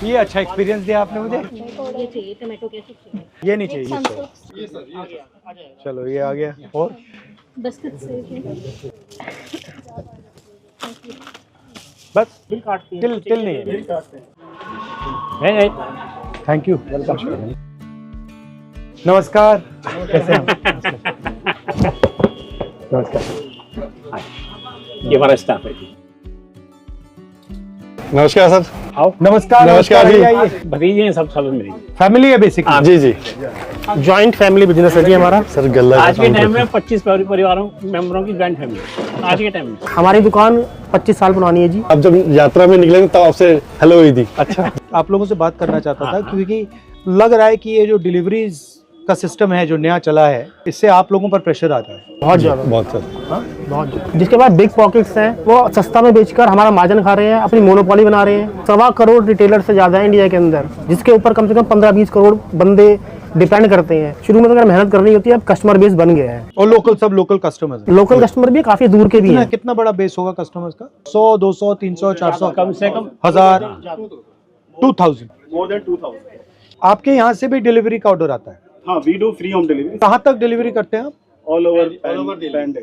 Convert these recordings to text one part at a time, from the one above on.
ये अच्छा एक्सपीरियंस दिया आपने मुझे। ये चाहिए टमाटो कैसे? ये नहीं चाहिए, ये चाहिए। चलो ये आ गया। और बिस्किट से बस तिल नहीं है। Thank you, welcome. नमस्कार, कैसे हैं? नमस्कार। ये हमारा स्टाफ है। नमस्कार सर। आओ। नमस्कार। नमस्कार जी। आइए। भतीजे हैं सब मेरी फैमिली है बेसिकली। जी जी, जॉइंट फैमिली बिजनेस है जी हमारा। सर गल्ला आज के टाइम में 25 परिवारों मेंबरों की जॉइंट फैमिली आज के टाइम में। हमारी दुकान 25 साल पुरानी है जी। अब जब यात्रा में निकले तब आपसे हेलो हुई थी। अच्छा, आप लोगों से बात करना चाहता था क्योंकि लग रहा है कि ये जो डिलीवरीज का सिस्टम है जो नया चला है, इससे आप लोगों पर प्रेशर आता है। बहुत ज्यादा, बहुत ज्यादा, बहुत ज्यादा। जिसके बाद बिग पॉकेट्स हैं, वो सस्ता में बेचकर हमारा मार्जिन खा रहे हैं, अपनी मोनोपोली बना रहे हैं। 1.25 करोड़ रिटेलर से ज्यादा है इंडिया के अंदर, जिसके ऊपर कम से कम 15-20 करोड़ बंदे डिपेंड करते हैं। शुरू में तो अगर मेहनत करनी होती है, अब कस्टमर बेस बन गया है। और सब लोकल कस्टमर्स हैं। लोकल कस्टमर भी काफी दूर के भी हैं। कितना बड़ा बेस होगा कस्टमर्स का? 100, 200, 300, 400, कम से कम 1000, 2000, more than 2000। आपके यहाँ से भी डिलीवरी का ऑर्डर आता है? हाँ, we do free home delivery कहाँ तक डिलीवरी करते हैं आप? all over Delhi।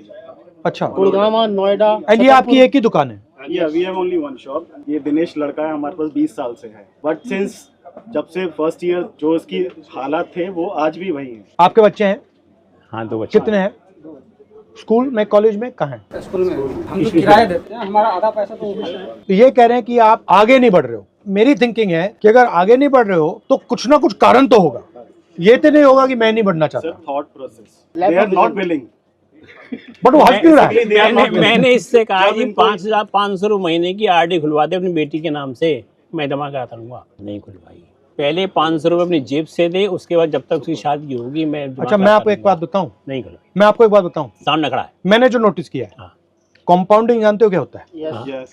अच्छा, गुड़गांव, नोएडा। एंड ये आपकी एक ही दुकान है? Yeah, we have only one shop। ये दिनेश लड़का है, हमारे पास 20 साल से है। बट सिंस जब से फर्स्ट ईयर जो इसकी हालात थे वो आज भी वही है। आपके बच्चे हैं? हाँ, 2 बच्चे। कितने हैं? स्कूल में, कॉलेज में, कहाँ हैं? स्कूल में हम तो किराया देते हैं, हमारा आधा पैसा तो ऑफिस है। तो ये कह रहे हैं कि आप आगे नहीं बढ़ रहे हो। मेरी थिंकिंग है कि अगर आगे नहीं बढ़ रहे हो तो कुछ ना कुछ कारण तो होगा। ये तो नहीं होगा कि मैं नहीं बढ़ना सर, चाहता। Thought process, they are not willing। But वो हंस क्यों रहा है? मैंने इससे कहा कि 5,500 रुपये महीने की आरडी खुलवा दे अपनी बेटी के नाम से, मैं जमा कराता रहूंगा। नहीं खुलवाई। पहले 500 रुपये अपनी जेब से दे, उसके बाद जब तक उसकी शादी होगी मैं। अच्छा, मैं आपको एक बात बताऊं? नहीं खुलवाई। मैं आपको एक बात बताऊं, सामने खड़ा है। मैंने जो नोटिस किया है, हाँ। कंपाउंडिंग जानते हो क्या होता है? Yes,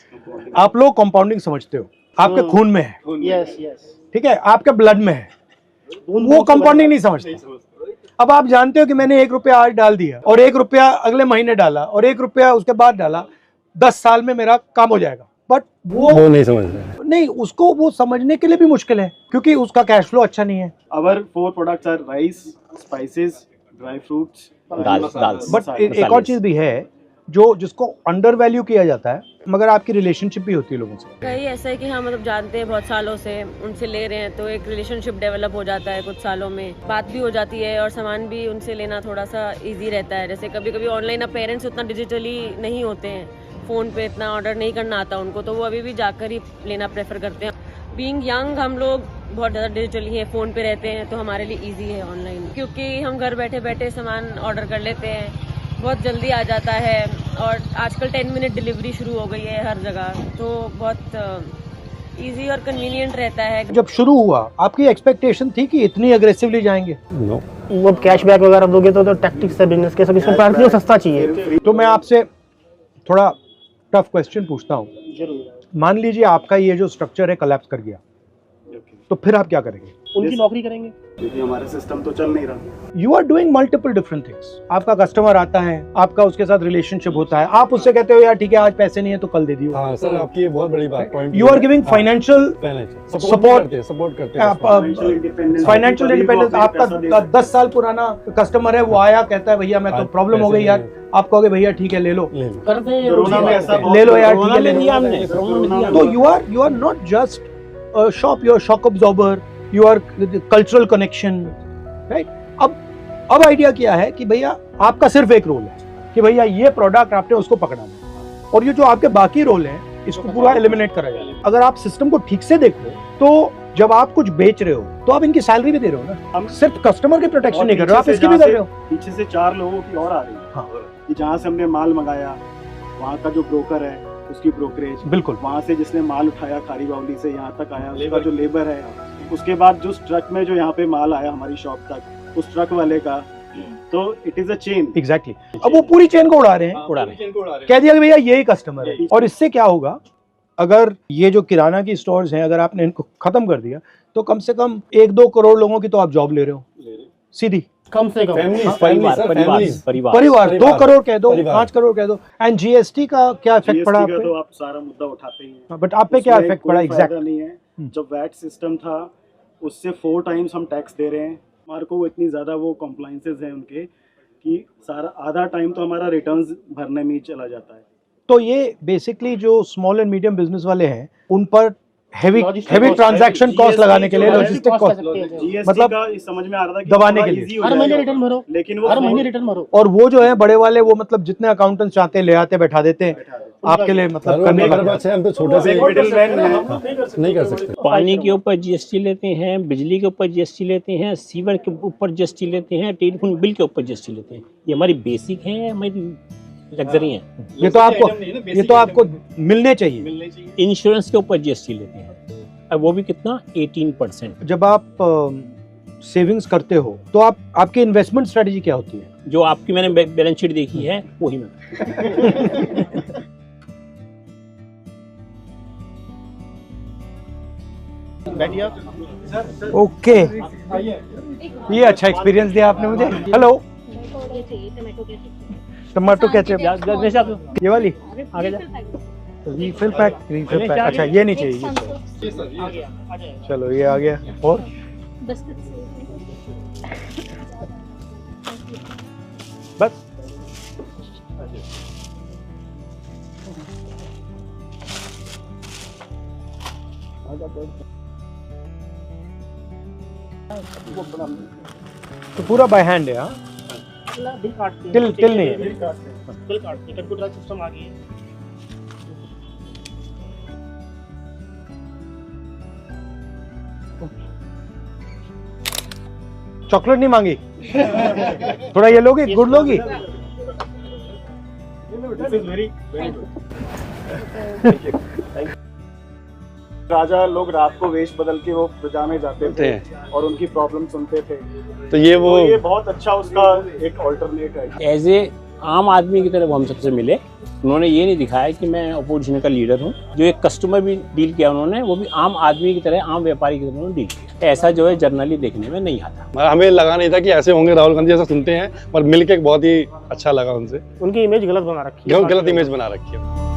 आप लोग कंपाउंडिंग समझते हो, आपके खून में है, यस यस। ठीक है, आपके ब्लड में है, वो कंपाउंडिंग नहीं समझते। अब आप जानते हो कि मैंने 1 रुपया आज डाल दिया और 1 रुपया अगले महीने डाला और 1 रुपया उसके बाद डाला, 10 साल में मेरा काम हो जाएगा। बट वो नहीं समझ रहे। नहीं, उसको वो समझने के लिए भी मुश्किल है क्योंकि उसका कैश फ्लो अच्छा नहीं है। our 4 products are rice, spices, dry fruits, dal. But एक और चीज भी है जिसको अंडर वैल्यू किया जाता है, मगर आपकी रिलेशनशिप भी होती है लोगों से। कहीं ऐसा है कि हाँ मतलब जानते हैं बहुत सालों से, उनसे ले रहे हैं तो एक रिलेशनशिप डेवलप हो जाता है। कुछ सालों में बात भी हो जाती है और सामान भी उनसे लेना थोड़ा सा इजी रहता है। जैसे कभी कभी ऑनलाइन अब पेरेंट्स उतना डिजिटली नहीं होते हैं, फ़ोन पे इतना ऑर्डर नहीं करना आता उनको, तो वो अभी भी जाकर ही लेना प्रेफर करते हैं। बीइंग यंग हम लोग बहुत ज़्यादा डिजिटली है, फ़ोन पे रहते हैं, तो हमारे लिए ईजी है ऑनलाइन, क्योंकि हम घर बैठे बैठे सामान ऑर्डर कर लेते हैं, बहुत जल्दी आ जाता है। और आजकल 10 मिनट डिलीवरी शुरू हो गई है हर जगह, तो बहुत इजी और कन्वीनियंट रहता है। जब शुरू हुआ आपकी एक्सपेक्टेशन थी कि इतनी अग्रेसिवली जाएंगे? नो, वो कैशबैक वगैरह दोगे तो टैक्टिक्स है बिजनेस के, सब इसमें प्राइस सस्ता चाहिए। तो मैं आपसे थोड़ा टफ क्वेश्चन पूछता हूँ। मान लीजिए आपका ये जो स्ट्रक्चर है कोलैप्स कर गया, तो फिर आप क्या करेंगे? उनकी नौकरी करेंगे, क्योंकि हमारा सिस्टम तो चल नहीं रहा। You are doing multiple different things. आपका कस्टमर आता है, आपका उसके साथ रिलेशनशिप होता है, आप उससे कहते हो यार ठीक है आज पैसे नहीं है तो कल दे दियो। हाँ सर, आपकी ये बहुत बड़ी बात point. You are giving financial support करते हैं। Financial independence. आपका 10 साल पुराना कस्टमर है, वो आया कहता है भैया मैं तो प्रॉब्लम हो गई यार, आप कहोगे भैया ठीक है ले लो, कोरोना में ऐसा ले लो यार ठीक है ले लो। तो you are not just shop, you are shock absorber, you are cultural connection, right? अब आइडिया क्या है कि भैया आपका सिर्फ एक रोल है कि भैया ये प्रोडक्ट आपने उसको पकड़ाना है, और ये जो आपके बाकी रोल हैं इसको पूरा एलिमिनेट करा जाए। अगर आप सिस्टम को ठीक से देखो तो जब आप कुछ बेच रहे हो तो आप इनकी सैलरी भी दे रहे हो ना, हम सिर्फ कस्टमर के प्रोटेक्शन नहीं कर रहे हो, आप इसकी भी कर रहे हो। पीछे से 4 लोगों की और आ रही है। हाँ। कि जहाँ से हमने माल मंगाया वहाँ का जो ब्रोकर है उसकी ब्रोकरेज, बिल्कुल, वहाँ से जिसने माल उठाया खारी बावली से यहाँ तक आया उसका जो लेबर है, उसके बाद जो ट्रक में जो यहाँ पे माल आया हमारी शॉप तक उस ट्रक वाले का, तो it is a chain. Exactly. अब वो पूरी चेन को उड़ा रहे हैं, कह दिया कि भैया यही कस्टमर है। और इससे क्या होगा, अगर ये जो किराना की स्टोर्स हैं अगर आपने इनको खत्म कर दिया तो कम से कम 1-2 करोड़ लोगों की तो आप जॉब ले रहे हो सीधी, कम से कम परिवार 2 करोड़ कह दो, 5 करोड़ कह दो। एंड जीएसटी का क्या इफेक्ट पड़ा आप पे? तो आप सारा मुद्दा उठाते हैं, बट आप पे क्या इफेक्ट पड़ा एग्जैक्ट? नहीं है जब वैट सिस्टम था उससे 4 टाइम्स हम टैक्स दे रहे हैं। हमारे को इतनी ज़्यादा वो कॉम्प्लाइंसेस हैं उनके कि सारा आधा टाइम तो हमारा रिटर्न्स भरने में ही चला जाता है। तो ये बेसिकली जो स्मॉल एंड मीडियम बिजनेस वाले हैं उन पर हैवी ट्रांजैक्शन कॉस्ट लगाने के लिए लॉजिस्टिक कॉस्ट जीएसटी मतलब का समझ में आ रहा था कि दबाने के लिए। easy हो जाएगा, लेकिन वो और वो जो है बड़े वाले वो मतलब जितने अकाउंटेंट्स चाहते हैं ले आते बैठा देते हैं आपके लिए मतलब करने हमारे का। पास है, हम तो छोटे से मिडिलमैन है। नहीं कर सकते। पानी के ऊपर जीएसटी लेते हैं, बिजली के ऊपर जीएसटी लेते हैं, सीवर के ऊपर जीएसटी लेते हैं, टेलीफोन बिल के ऊपर जीएसटी लेते हैं। ये हमारी बेसिक है, हमारी लग्जरी है। ये तो आपको मिलने चाहिए। इंश्योरेंस के ऊपर जीएसटी लेते हैं, अब वो भी कितना 18%। जब आप सेविंग्स करते हो तो आपकी इन्वेस्टमेंट स्ट्रेटजी क्या होती है? जो आपकी मैंने बैलेंस शीट देखी है वही मैं ओके, ये अच्छा एक्सपीरियंस दिया आपने मुझे। हेलो, ये चाहिए टमाटो केचप। टमाटो केचप ये वाली आगे जा। रीफिल पैक अच्छा ये नहीं चाहिए ये चाहिए। चलो ये आ गया। और बिस्किट सेव। बस तो पूरा बाय हैंड है। हाँ, तिल नहीं है। कंप्यूटर सिस्टम आ गई है। चॉकलेट नहीं मांगी? थोड़ा ये लोगी, गुड़ लोगी? राजा लोग रात को वेश बदल के वो प्रजा में जाते थे और उनकी प्रॉब्लम सुनते थे, तो ये वो तो ये बहुत अच्छा उसका एक ऑल्टरनेट है। एज ए आम आदमी की तरह वो हम सबसे मिले। उन्होंने ये नहीं दिखाया कि मैं अपोजिशन का लीडर हूँ। जो एक कस्टमर भी डील किया उन्होंने, वो भी आम आदमी की तरह, आम व्यापारी की तरह उन्होंने डील किया। ऐसा जो है जर्नली देखने में नहीं आता। हमें लगा नहीं था कि ऐसे होंगे राहुल गांधी, ऐसा सुनते हैं, पर मिलके बहुत ही अच्छा लगा उनसे। उनकी इमेज गलत बना रखी है। गलत इमेज बना रखी है।